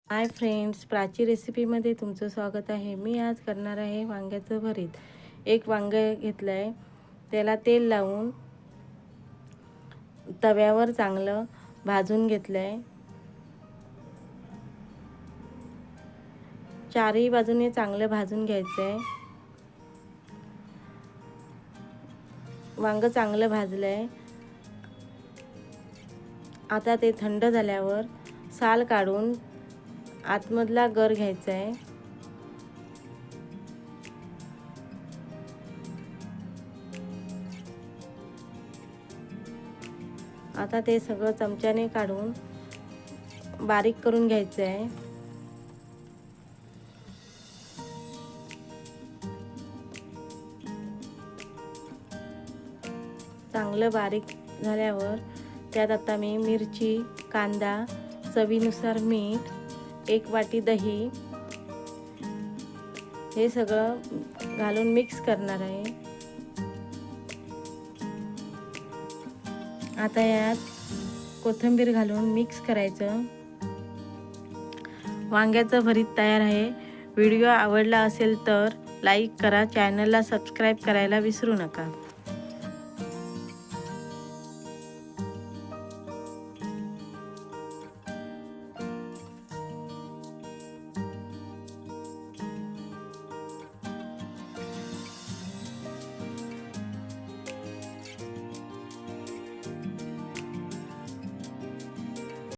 Hi friends, Prachi रेसिपीमध्ये तुमचं स्वागत आहे। मी आज करणार आहे वांग्याचं भरीत। एक वांगं घेतलं आहे, त्याला तेल लावून तव्यावर चांगलं भाजून घेतलं आहे। चारही बाजूने चांगलं भाजून घ्यायचं आहे। वांगं चांगलं भाजलं आहे। आता ते थंड झाल्यावर साल काढून आतमधला गर घ्यायचा आहे। आता ते सगळं चमच्याने काढून बारीक करून घ्यायचं आहे। चांगलं बारीक झाल्यावर त्यात आता मी मिरची, कांदा, चवीनुसार मीठ, 1 वाटी दही हे सगळं घालून मिक्स करणार आहे। आता यात कोथिंबीर घालून मिक्स करायचं। वांग्याचं भरीत तयार आहे। व्हिडिओ आवडला असेल तर लाईक करा, चॅनलला सबस्क्राईब करायला विसरू नका।